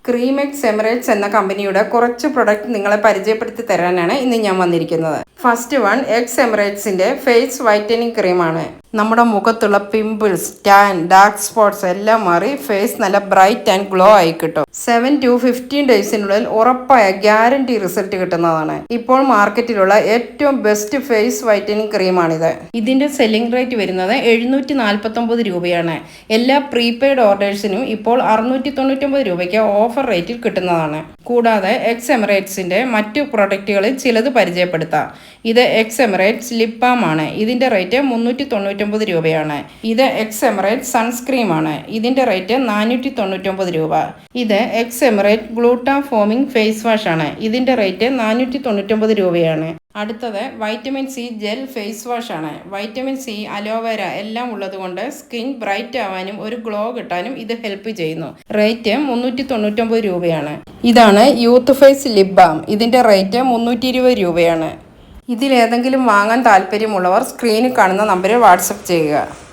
ക്രീമെക്സ് Emirates എന്ന കമ്പനിയുടെ കുറച്ച് പ്രൊഡക്റ്റ് നിങ്ങളെ പരിചയപ്പെടുത്തി തരാനാണ് ഇന്ന് ഞാൻ വന്നിരിക്കുന്നത്. ഫസ്റ്റ് വൺ എക്സ് എമിറേറ്റ്സിൻ്റെ ഫേസ് വൈറ്റനിങ് ക്രീമാണ്. നമ്മുടെ മുഖത്തുള്ള പിമ്പിൾസ്, ടാൻ, ഡാർക്ക് സ്പോട്ട്സ് എല്ലാം മാറി ഫേസ് നല്ല ബ്രൈറ്റ് ആൻഡ് ഗ്ലോ ആയി കിട്ടും. 7 to 15 ഡേയ്സിനുള്ളിൽ ഉറപ്പായ ഗ്യാരണ്ടി റിസൾട്ട് കിട്ടുന്നതാണ്. ഇപ്പോൾ മാർക്കറ്റിലുള്ള ഏറ്റവും ബെസ്റ്റ് ഫേസ് വൈറ്റനിങ് ക്രീമാണിത്. ഇതിൻ്റെ സെല്ലിംഗ് റേറ്റ് വരുന്നത് 749 രൂപയാണ്. എല്ലാ പ്രീപെയ്ഡ് ഓർഡേഴ്സിനും ഇപ്പോൾ 699 രൂപയ്ക്ക് ഓഫർ റേറ്റിൽ കിട്ടുന്നതാണ്. കൂടാതെ എക്സ് എമിറേറ്റ്സിൻ്റെ മറ്റു പ്രൊഡക്റ്റുകളിൽ ചിലത് പരിചയപ്പെടുത്താം. ഇത് എക്സ് എമിറേറ്റ്സ് ലിപ് ബാം ആണ്. ഇതിൻ്റെ റേറ്റ് 399 രൂപയാണ്. ഇത് എക്സ് എമിറേറ്റ്സ് സൺസ്ക്രീമാണ്. ഇതിൻ്റെ റേറ്റ് 499 രൂപ. ഇത് x emirate gluta foaming face wash ആണ്. ഇതിൻ്റെ റേറ്റ് 499 രൂപയാണ്. അടുത്തത് vitamin C gel face wash ആണ്. വൈറ്റമിൻ സി, അലോവേര എല്ലാം ഉള്ളതുകൊണ്ട് സ്കിൻ ബ്രൈറ്റ് ആവാനും ഒരു ഗ്ലോ കിട്ടാനും ഇത് ഹെൽപ്പ് ചെയ്യുന്നു. റേറ്റ് 399 രൂപയാണ്. ഇതാണ് യൂത്ത് ഫേസ് ലിപ് ബാം. ഇതിൻ്റെ റേറ്റ് 320 രൂപയാണ്. ഇതിലേതെങ്കിലും വാങ്ങാൻ താല്പര്യമുള്ളവർ സ്ക്രീനിൽ കാണുന്ന നമ്പറിൽ വാട്സപ്പ് ചെയ്യുക.